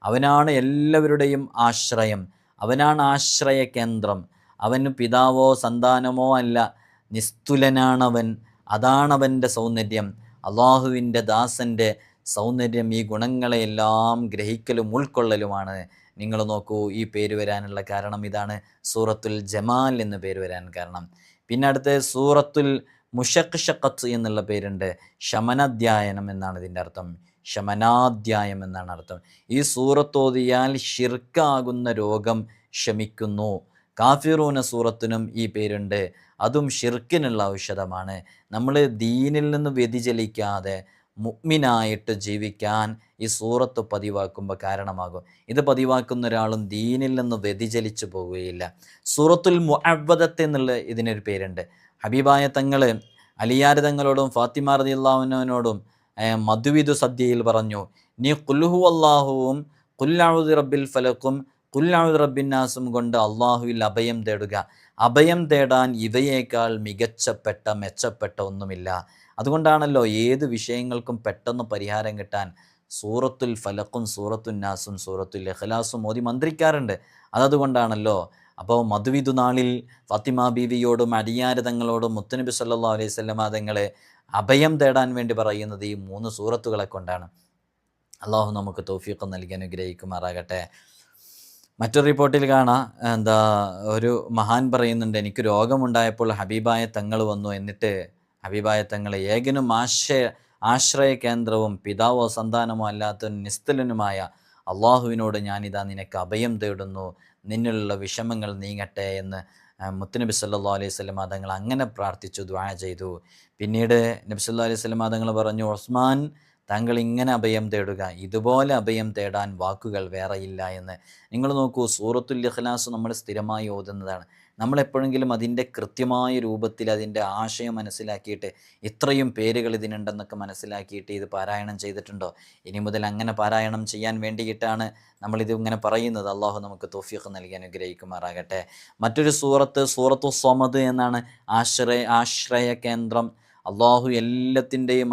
അവനാണ് എല്ലാവരുടെയും ആശ്രയം, അവനാണ് ആശ്രയ കേന്ദ്രം. അവന് പിതാവോ സന്താനമോ അല്ല, നിസ്തുലനാണവൻ. അതാണവൻ്റെ സൗന്ദര്യം. അള്ളാഹുവിൻ്റെ ദാസൻ്റെ സൗന്ദര്യം ഈ ഗുണങ്ങളെയെല്ലാം ഗ്രഹിക്കലും ഉൾക്കൊള്ളലുമാണ്. നിങ്ങൾ നോക്കൂ, ഈ പേര് വരാനുള്ള കാരണം ഇതാണ്, സൂറത്തുൽ ജമാൽ എന്ന് പേര് വരാൻ കാരണം. പിന്നെ അടുത്ത് സൂറത്തുൽ മുഷഖ്ഷഖത്ത് എന്നുള്ള പേരുണ്ട്. ശമനാധ്യായനം എന്നാണ് ഇതിൻ്റെ അർത്ഥം, ശമനാധ്യായം എന്നാണ് അർത്ഥം. ഈ സൂറത്തോതിയാൽ ഷിർക്കാകുന്ന രോഗം ശമിക്കുന്നു. കാഫിറൂന സൂറത്തിനും ഈ പേരുണ്ട്, അതും ഷിർക്കിനുള്ള ഔഷധമാണ്. നമ്മൾ ദീനിൽ നിന്ന് വ്യതിചലിക്കാതെ മുഅ്മിനായിട്ട് ജീവിക്കാൻ ഈ സൂറത്ത് പതിവാക്കുമ്പോൾ കാരണമാകും. ഇത് പതിവാക്കുന്ന ഒരാളും ദീനിൽ നിന്ന് വ്യതിചലിച്ചു പോവുകയില്ല. സൂറത്തുൽ മുഅവ്വദത്ത് എന്നുള്ള ഇതിനൊരു പേരുണ്ട്. ഹബീബായ തങ്ങൾ അലിയാർ തങ്ങളോടും ഫാത്തിമ റളിയല്ലാഹു അൻഹയോടും മധുവിധു സദ്യയിൽ പറഞ്ഞു, നീ ഖുൽഹു അല്ലാഹുവും ഖുൽ അഊദു റബ്ബിൽ ഫലക്കും ഖുൽ അഊദു റബ്ബിന്നാസും കൊണ്ട് അള്ളാഹുവിൽ അഭയം തേടുക. അഭയം തേടാൻ ഇവയേക്കാൾ മെച്ചപ്പെട്ട ഒന്നുമില്ല. അതുകൊണ്ടാണല്ലോ ഏത് വിഷയങ്ങൾക്കും പെട്ടെന്ന് പരിഹാരം കിട്ടാൻ സൂറത്തുൽ ഫലക്കും സൂറത്തുൻ നാസും സൂറത്തുൽ ഇഖ്ലാസും ഓതി മന്ത്രിക്കാറുണ്ട്. അതുകൊണ്ടാണല്ലോ. അപ്പോൾ മധുവിധു നാളിൽ ഫാത്തിമ ബീവിയോടും അലിയാർ തങ്ങളോടും മുത്തുനബി സല്ലല്ലാഹു അലൈഹി വസല്ലം തങ്ങളെ അഭയം തേടാൻ വേണ്ടി പറയുന്നത് ഈ 3 സൂറത്തുകളെ കൊണ്ടാണ്. അള്ളാഹു നമുക്ക് തൗഫീഖ് നൽകി അനുഗ്രഹിക്കുമാറാകട്ടെ. മറ്റൊരു റിപ്പോർട്ടിൽ കാണാം, ഒരു മഹാൻ പറയുന്നുണ്ട്, എനിക്ക് രോഗമുണ്ടായപ്പോൾ ഹബീബായ തങ്ങൾ വന്നു. എന്നിട്ട് ഹബീബായ തങ്ങളെ ഏകനും ആശ്രയ കേന്ദ്രവും പിതാവോ സന്താനമോ അല്ലാത്ത നിസ്തുലനുമായ അള്ളാഹുവിനോട് ഞാനിതാ നിനക്ക് അഭയം തേടുന്നു, നിന്നിലുള്ള വിഷമങ്ങൾ നീങ്ങട്ടെ എന്ന് മുത്തുനബി സല്ലല്ലാഹു അലൈഹി വസല്ലം തങ്ങൾ അങ്ങനെ പ്രാർത്ഥിച്ചു, ദുആ ചെയ്തു. പിന്നീട് നബി സല്ലല്ലാഹു അലൈഹി വസല്ലം തങ്ങൾ പറഞ്ഞു, ഉസ്മാൻ താങ്കൾ ഇങ്ങനെ അഭയം തേടുക, ഇതുപോലെ അഭയം തേടാൻ വാക്കുകൾ വേറെയില്ല എന്ന്. നിങ്ങൾ നോക്കൂ, സൂറത്തുൽ ഇഖ്ലാസ് നമ്മൾ സ്ഥിരമായി ഓതുന്നതാണ്. നമ്മളെപ്പോഴെങ്കിലും അതിൻ്റെ കൃത്യമായ രൂപത്തിൽ അതിൻ്റെ ആശയം മനസ്സിലാക്കിയിട്ട് ഇത്രയും പേരുകൾ ഇതിനുണ്ടെന്നൊക്കെ മനസ്സിലാക്കിയിട്ട് ഇത് പാരായണം ചെയ്തിട്ടുണ്ടോ? ഇനി മുതൽ അങ്ങനെ പാരായണം ചെയ്യാൻ വേണ്ടിയിട്ടാണ് നമ്മളിത് ഇങ്ങനെ പറയുന്നത്. അള്ളാഹു നമുക്ക് തൗഫീഖ് നൽകി അനുഗ്രഹിക്കുമാറാകട്ടെ. മറ്റൊരു സൂറത്തു സ്വമദ് എന്നാണ്. ആശ്രയ കേന്ദ്രം. അള്ളാഹു എല്ലാത്തിൻ്റെയും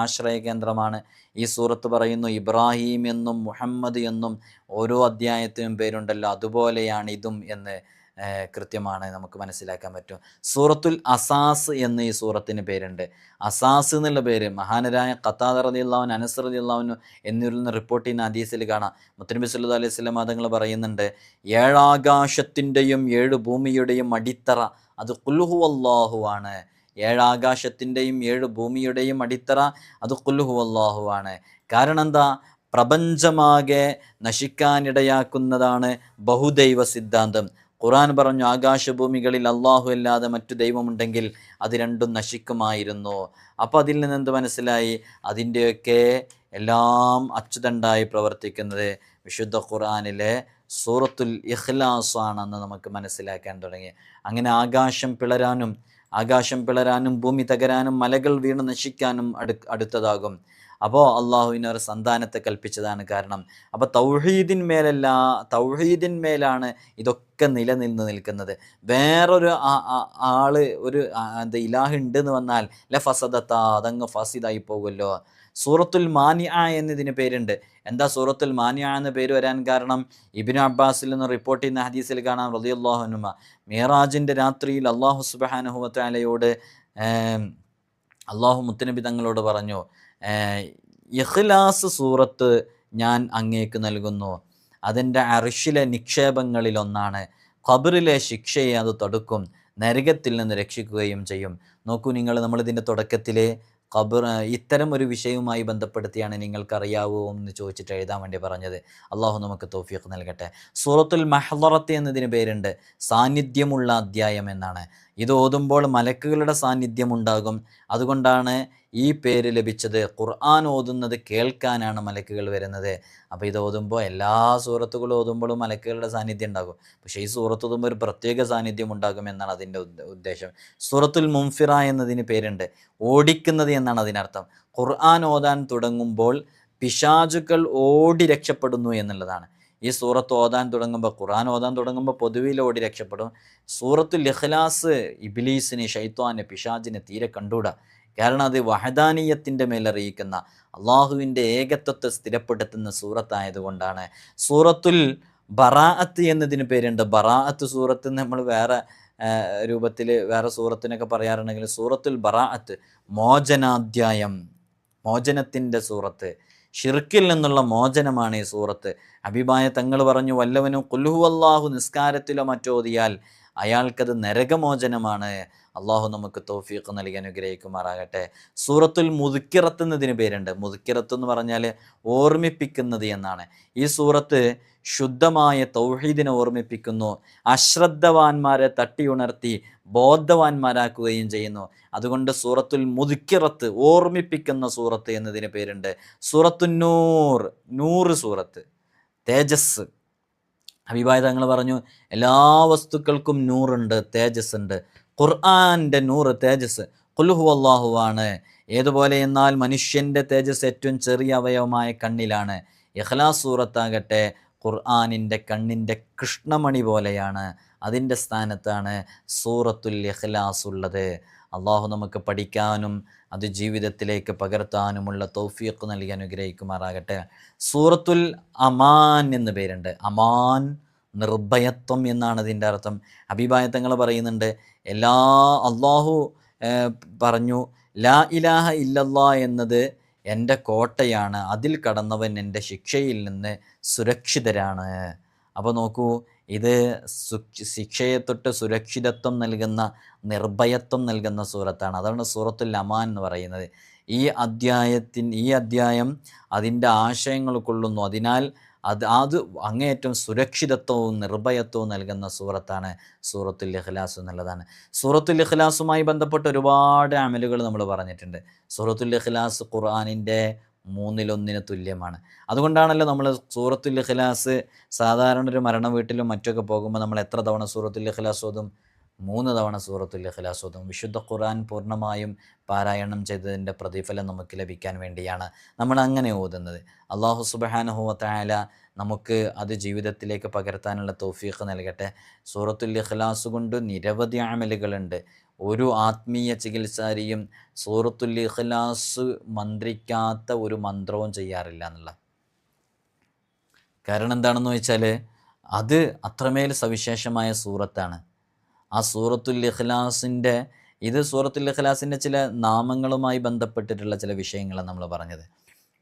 ആശ്രയ കേന്ദ്രമാണ്. ഈ സൂറത്ത് പറയുന്നു, ഇബ്രാഹിം എന്നും മുഹമ്മദ് എന്നും ഓരോ അധ്യായത്തിനും പേരുണ്ടല്ലോ, അതുപോലെയാണ് ഇതും എന്ന് കൃത്യമാണ് നമുക്ക് മനസ്സിലാക്കാൻ പറ്റും. സൂറത്തുൽ അസാസ് എന്ന് ഈ സൂറത്തിന് പേരുണ്ട്. അസാസ് എന്നുള്ള പേര് മഹാനരായ ഖത്താദ റളിയല്ലാഹു അൻഹു, അനസ് റളിയല്ലാഹു അൻഹു എന്നിവരിൽ നിന്ന് റിപ്പോർട്ട് ചെയ്യുന്ന ഹദീസിൽ കാണാം. മുത്തനബി സല്ലല്ലാഹു അലൈഹി വസല്ലം തങ്ങൾ പറയുന്നുണ്ട്, 7 ആകാശത്തിൻ്റെയും 7 ഭൂമിയുടെയും അടിത്തറ അത് ഖുൽ ഹുവല്ലാഹു ആണ്. 7 ആകാശത്തിൻ്റെയും 7 ഭൂമിയുടെയും അടിത്തറ അത് ഖുൽ ഹുവല്ലാഹു ആണ്. കാരണം എന്താ? പ്രപഞ്ചമാകെ നശിക്കാനിടയാക്കുന്നതാണ് ബഹുദൈവ സിദ്ധാന്തം. ഖുർആൻ പറഞ്ഞു, ആകാശഭൂമികളിൽ അള്ളാഹു അല്ലാതെ മറ്റു ദൈവമുണ്ടെങ്കിൽ അത് രണ്ടും നശിക്കുമായിരുന്നു. അപ്പോൾ അതിൽ നിന്ന് എന്ത് മനസ്സിലായി? അതിൻ്റെയൊക്കെ എല്ലാം അച്ചുതണ്ടായി പ്രവർത്തിക്കുന്നത് വിശുദ്ധ ഖുർആനിലെ സൂറത്തുൽ ഇഖ്ലാസ് ആണെന്ന് നമുക്ക് മനസ്സിലാക്കാൻ തുടങ്ങി. അങ്ങനെ ആകാശം പിളരാനും ഭൂമി തകരാനും മലകൾ വീണ് നശിക്കാനും അടുത്തതാകും. അപ്പോൾ അള്ളാഹുവിന് ഒരു സന്താനത്തെ കൽപ്പിച്ചതാണ് കാരണം. അപ്പോൾ തൗഹീദിന്മേലാണ് ഇതൊക്കെ നിൽക്കുന്നത്. വേറൊരു ആള് ഒരു ഇലാഹ് ഉണ്ടെന്ന് വന്നാൽ ഫസദത്ത, അതങ്ങ് ഫാസിദായി പോകുമല്ലോ. സൂറത്തുൽ മാനിഅ എന്നതിന് പേരുണ്ട്. എന്താ സൂറത്തുൽ മാനിഅ എന്ന പേര് വരാൻ കാരണം? ഇബ്നു അബ്ബാസിൽ നിന്ന് റിപ്പോർട്ട് ചെയ്യുന്ന ഹദീസിൽ കാണാം, റളിയല്ലാഹു അൻഹുമ, മിഅ്റാജിൻ്റെ രാത്രിയിൽ അല്ലാഹു സുബ്ഹാനഹു വ തആലയോട് അള്ളാഹു മുത്തനബി തങ്ങളോട് പറഞ്ഞു, ഇഖ്ലാസ് സൂറത്ത് ഞാൻ അങ്ങേക്ക് നൽകുന്നു. അതിൻ്റെ അർശിലെ നിക്ഷേപങ്ങളിലൊന്നാണ്. ഖബറിലെ ശിക്ഷയെ അത് തടുക്കും, നരകത്തിൽ നിന്ന് രക്ഷിക്കുകയും ചെയ്യും. നോക്കൂ നിങ്ങൾ, നമ്മളിതിൻ്റെ തുടക്കത്തിൽ ഇത്തരം ഒരു വിഷയവുമായി ബന്ധപ്പെടുത്തിയാണ് നിങ്ങൾക്കറിയാവോ എന്ന് ചോദിച്ചിട്ട് എഴുതാൻ വേണ്ടി പറഞ്ഞത്. അള്ളാഹു നമുക്ക് തൗഫീഖ് നൽകട്ടെ. സൂറത്തുൽ മഹ്ളറത്ത് എന്നതിന് പേരുണ്ട്. സാന്നിധ്യമുള്ള അധ്യായം എന്നാണ്. ഇത് ഓതുമ്പോൾ മലക്കുകളുടെ സാന്നിധ്യം ഉണ്ടാകും. അതുകൊണ്ടാണ് ഈ പേര് ലഭിച്ചത്. ഖുർആൻ ഓതുന്നത് കേൾക്കാനാണ് മലക്കുകൾ വരുന്നത്. അപ്പോൾ ഇത് ഓതുമ്പോൾ എല്ലാ സൂറത്തുകളും ഓതുമ്പോഴും മലക്കുകളുടെ സാന്നിധ്യം ഉണ്ടാകും. പക്ഷേ ഈ സൂറത്ത് ഓതുമ്പോൾ ഒരു പ്രത്യേക സാന്നിധ്യം ഉണ്ടാകും എന്നാണ് അതിൻ്റെ ഉദ്ദേശം. സൂറത്തുൽ മുൻഫിറ എന്നതിന് പേരുണ്ട്. ഓടിക്കുന്നത് എന്നാണ് അതിനർത്ഥം. ഖുർആൻ ഓതാൻ തുടങ്ങുമ്പോൾ പിശാചുക്കൾ ഓടി രക്ഷപ്പെടുന്നു എന്നുള്ളതാണ്. ഈ സൂറത്ത് ഓതാൻ തുടങ്ങുമ്പോൾ, ഖുർആൻ ഓതാൻ തുടങ്ങുമ്പോൾ പൊതുവിൽ ഓടി രക്ഷപ്പെടും. സൂറത്തുൽ ഇഖ്ലാസ് ഇബ്ലീസിനെ, ശൈത്വാനെ, പിശാചിനെ തീരെ കണ്ടൂടാ. കാരണം അത് വഹദാനിയത്തിൻ്റെ മേലറിയിക്കുന്ന അള്ളാഹുവിൻ്റെ ഏകത്വത്തെ സ്ഥിരപ്പെടുത്തുന്ന സൂറത്തായതുകൊണ്ടാണ്. സൂറത്തുൽ ബറാഅത്ത് എന്നതിന് പേരുണ്ട്. ബറാഅത്ത് സൂറത്ത് നമ്മൾ വേറെ രൂപത്തിൽ വേറെ സൂറത്തിനൊക്കെ പറയാറുണ്ടെങ്കിൽ സൂറത്തുൽ ബറാഅത്ത് മോചനാധ്യായം, മോചനത്തിൻ്റെ സൂറത്ത്, ഷിർക്കിൽ നിന്നുള്ള മോചനമാണ് ഈ സൂറത്ത്. ഹബീബായ തങ്ങൾ പറഞ്ഞു, വല്ലവനും ഖുൽ ഹുവല്ലാഹു നിസ്കാരത്തിലോ മറ്റോ ഓതിയാൽ അയാൾക്കത് നരകമോചനമാണ്. അള്ളാഹു നമുക്ക് തൗഫീഖ് നൽകി അനുഗ്രഹിക്കുമാറാകട്ടെ. സൂറത്തുൽ മുദ്ക്കിറത്ത് എന്നതിന് പേരുണ്ട്. മുദ്ക്കിറത്ത് എന്ന് പറഞ്ഞാൽ ഓർമ്മിപ്പിക്കുന്നത് എന്നാണ്. ഈ സൂറത്ത് ശുദ്ധമായ തൗഹീദിനെ ഓർമ്മിപ്പിക്കുന്നു. അശ്രദ്ധവാന്മാരെ തട്ടിയുണർത്തി ബോധവാന്മാരാക്കുകയും ചെയ്യുന്നു. അതുകൊണ്ട് സൂറത്തുൽ മുദ്ക്കിറത്ത്, ഓർമ്മിപ്പിക്കുന്ന സൂറത്ത് എന്നതിന് പേരുണ്ട്. സൂറത്തുൻ നൂർ സൂറത്ത്, തേജസ്. ഹബീബായ തങ്ങൾ പറഞ്ഞു, എല്ലാ വസ്തുക്കൾക്കും നൂറുണ്ട്, തേജസ് ഉണ്ട്. ഖുർആൻ്റെ നൂറ്, തേജസ് ഖുൽ ഹുവല്ലാഹു ആണ്. ഏതുപോലെ എന്നാൽ മനുഷ്യൻ്റെ തേജസ് ഏറ്റവും ചെറിയ അവയവമായ കണ്ണിലാണ്. ഇഖ്ലാസ് സൂറത്താകട്ടെ ഖുർആനിൻ്റെ കണ്ണിൻ്റെ കൃഷ്ണമണി പോലെയാണ്. അതിൻ്റെ സ്ഥാനത്താണ് സൂറത്തുൽ ഇഖ്ലാസ് ഉള്ളത്. അള്ളാഹു നമുക്ക് പഠിക്കാനും അത് ജീവിതത്തിലേക്ക് പകർത്താനുമുള്ള തൗഫീഖ് നൽകി അനുഗ്രഹിക്കുമാറാകട്ടെ. സൂറത്തുൽ അമാൻ എന്ന് പേരുണ്ട്. അമാൻ, നിർഭയത്വം എന്നാണ് അതിൻ്റെ അർത്ഥം. ഹബീബായ തങ്ങൾ പറയുന്നുണ്ട്, അള്ളാഹു പറഞ്ഞു, ലാ ഇലാഹ ഇല്ലല്ലാ എന്നത് എൻ്റെ കോട്ടയാണ്, അതിൽ കടന്നവൻ എൻ്റെ ശിക്ഷയിൽ നിന്ന് സുരക്ഷിതരാണ്. അപ്പോൾ നോക്കൂ, ഇത് ശിക്ഷയെ തൊട്ട് സുരക്ഷിതത്വം നൽകുന്ന, നിർഭയത്വം നൽകുന്ന സൂറത്താണ്. അതാണ് സൂറത്തുൽ അമാൻ എന്ന് പറയുന്നത്. ഈ അധ്യായം അതിൻ്റെ ആശയങ്ങൾ കൊള്ളുന്നു. അതിനാൽ അത് അങ്ങേയറ്റം സുരക്ഷിതത്വവും നിർഭയത്വവും നൽകുന്ന സൂറത്താണ് സൂറത്തുൽ ഇഖ്ലാസ് എന്നുള്ളതാണ്. സൂറത്തുൽ ഇഖ്ലാസുമായി ബന്ധപ്പെട്ട് ഒരുപാട് അമലുകൾ നമ്മൾ പറഞ്ഞിട്ടുണ്ട്. സൂറത്തുൽ ഇഖ്ലാസ് ഖുർആനിൻ്റെ മൂന്നിലൊന്നിന് തുല്യമാണ്. അതുകൊണ്ടാണല്ലോ നമ്മൾ സൂറത്തുൽ ഇഖ്ലാസ് സാധാരണ ഒരു മരണ വീട്ടിലും മറ്റൊക്കെ പോകുമ്പോൾ നമ്മൾ എത്ര തവണ സൂറത്തുൽ ഇഖ്ലാസ് ഓതും? 3 തവണ സൂറത്തുൽ ഇഖ്ലാസ് ഓതും. വിശുദ്ധ ഖുർആൻ പൂർണ്ണമായും പാരായണം ചെയ്തതിൻ്റെ പ്രതിഫലം നമുക്ക് ലഭിക്കാൻ വേണ്ടിയാണ് നമ്മൾ അങ്ങനെ ഓതുന്നത്. അല്ലാഹു സുബ്ഹാനഹു വ തആല നമുക്ക് അത് ജീവിതത്തിലേക്ക് പകർത്താനുള്ള തൗഫീഖ് നൽകട്ടെ. സൂറത്തുൽ ഇഖ്ലാസ് കൊണ്ട് നിരവധി അമലുകളുണ്ട്. ഒരു ആത്മീയ ചികിത്സാരിയും സൂറത്തുൽ ഇഖ്ലാസ് മന്ത്രിക്കാത്ത ഒരു മന്ത്രവും ചെയ്യാറില്ല എന്നുള്ള. കാരണം എന്താണെന്ന് വെച്ചാൽ അത് അത്രമേൽ സവിശേഷമായ സൂറത്താണ്. ആ സൂറത്തുൽ ഇഖ്ലാസിൻ്റെ സൂറത്തുൽ ഇഖ്ലാസിൻ്റെ ചില നാമങ്ങളുമായി ബന്ധപ്പെട്ടിട്ടുള്ള ചില വിഷയങ്ങളാണ് നമ്മൾ പറഞ്ഞത്.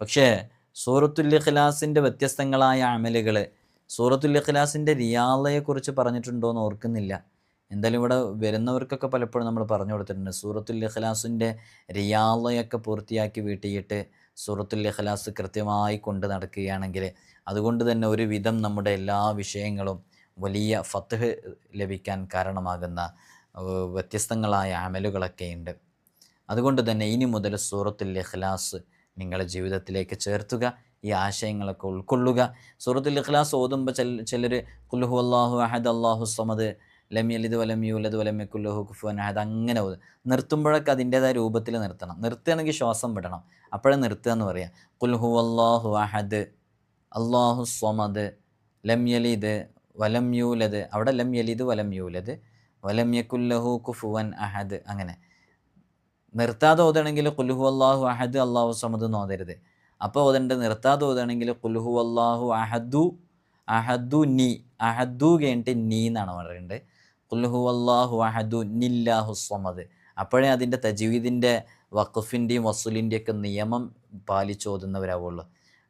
പക്ഷേ സൂറത്തുൽ ഇഖ്ലാസിൻ്റെ വ്യത്യസ്തങ്ങളായ അമലുകൾ, സൂറത്തുൽ ഇഖ്ലാസിൻ്റെ റിയാളയെക്കുറിച്ച് പറഞ്ഞിട്ടുണ്ടോ എന്ന് ഓർക്കുന്നില്ല. എന്തായാലും ഇവിടെ വരുന്നവർക്കൊക്കെ പലപ്പോഴും നമ്മൾ പറഞ്ഞു കൊടുത്തിട്ടുണ്ട്. സൂറത്തുൽ ഇഖ്ലാസിൻ്റെ റിയാളയൊക്കെ പൂർത്തിയാക്കി വീട്ടിയിട്ട് സൂറത്തുൽ ഇഖ്ലാസ് കൃത്യമായി കൊണ്ട് നടക്കുകയാണെങ്കിൽ അതുകൊണ്ട് തന്നെ ഒരു വിധം നമ്മുടെ എല്ലാ വിഷയങ്ങളും വലിയ ഫത്ഹ് ലഭിക്കാൻ കാരണമാകുന്ന വ്യത്യസ്തങ്ങളായ അമലുകളൊക്കെ ഉണ്ട്. അതുകൊണ്ട് തന്നെ ഇനി മുതൽ സൂറത്തുൽ ഇഖ്ലാസ് നിങ്ങളുടെ ജീവിതത്തിലേക്ക് ചേർത്തുക, ഈ ആശയങ്ങളൊക്കെ ഉൾക്കൊള്ളുക. സൂറത്തുൽ ഇഖ്ലാസ് ഓതുമ്പോൾ ചിലർ ഖുൽ ഹുവല്ലാഹു അഹദ് അല്ലാഹു സമദ് ലം യലിദ് വലം യൂലദ് വലം യകുൽ ലഹു കുഫുവൻ അഹദ് അങ്ങനെ ഓതും. നിർത്തുമ്പോഴൊക്കെ അതിൻ്റേതായ രൂപത്തിൽ നിർത്തണം. നിർത്തുകയാണെങ്കിൽ ശ്വാസം വിടണം, അപ്പോഴേ നിർത്തുക എന്ന് പറയാം. ഖുൽ ഹുവല്ലാഹു അഹദ് അല്ലാഹു സമദ് ലം യലിദ് വലം യൂലദ്, അവിടെ ലം യലിദ് വലം യൂലദ് വലം യകുൽ ലഹു കുഫുവൻ അഹദ്. അങ്ങനെ നിർത്താതെ ഓതണമെങ്കിൽ ഖുൽ ഹുവല്ലാഹു അഹദ് അല്ലാഹു സമദ് എന്ന് ഓതരുത്. അപ്പോൾ ഓതേണ്ടത് നിർത്താതെ ഓതണമെങ്കിൽ ഖുൽ ഹുവല്ലാഹു അഹദു അഹദു നി, അഹദു കഴിഞ്ഞിട്ട് നീ എന്നാണ് പറയേണ്ടത്. ഖുൽ ഹുവല്ലാഹു അഹദു നില്ലാഹു സമദ്. അപ്പോഴേ അതിൻ്റെ തജ്വീദിൻ്റെ വഖഫിൻ്റെയും വസുലിൻ്റെയൊക്കെ നിയമം പാലിച്ച് ഓതുന്നവരാവുള്ളൂ.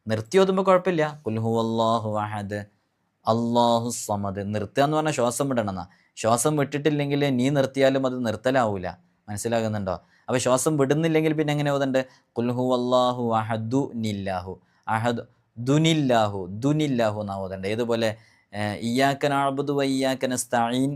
നിർത്തി ഓതുമ്പോൾ കുഴപ്പമില്ല. ഖുൽ ഹുവല്ലാഹു അഹദ് അല്ലാഹു സമദ്. നിർത്തുക എന്ന് പറഞ്ഞാൽ ശ്വാസം വിടണം എന്നാ. ശ്വാസം വിട്ടിട്ടില്ലെങ്കിൽ നീ നിർത്തിയാലും അത് നിർത്തലാവൂല. മനസ്സിലാകുന്നുണ്ടോ? അപ്പോൾ ശ്വാസം വിടുന്നില്ലെങ്കിൽ പിന്നെ എങ്ങനെ ഓതണ്ട്? ഖുൽ ഹുവല്ലാഹു അഹദു നില്ലാഹു അഹദ് ദുനില്ലാഹു ദുനില്ലാഹു എന്നാ ഓതണ്ട്. ഏതുപോലെ ഇയ്യാക നഅ്ബുദു വ ഇയ്യാക നസ്തഈൻ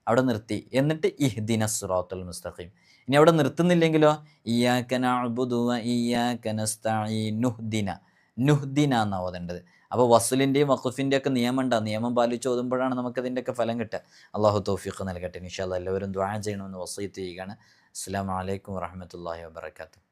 അവിടെ നിർത്തി, എന്നിട്ട് ഇഹ്ദിനസ് സിറാത്തുൽ മുസ്തഖീം. ഇനി അവിടെ നിർത്തുന്നില്ലെങ്കിലോ ഇയ്യാക നഅ്ബുദു വ ഇയ്യാക നസ്തഈൻ നുഹ്ദിന എന്നാ ഓതേണ്ടത്. അപ്പോൾ വസുലിൻ്റെയും വഖഫിൻ്റെയും ഒക്കെ നിയമം ഉണ്ടാകും. നിയമം പാലിച്ച് ഓതുമ്പോഴാണ് നമുക്കതിൻ്റെയൊക്കെ ഫലം കിട്ടുക. അള്ളാഹു തൗഫീഖ് നൽകട്ടെ. ഇൻഷാ അല്ലാഹ് എല്ലാവരും ദുആ ചെയ്യണമെന്ന് വസിയത്ത് ചെയ്യുകയാണ്. അസ്സലാമു അലൈക്കും വറഹ്മത്തുള്ളാഹി വബറകാതുഹു.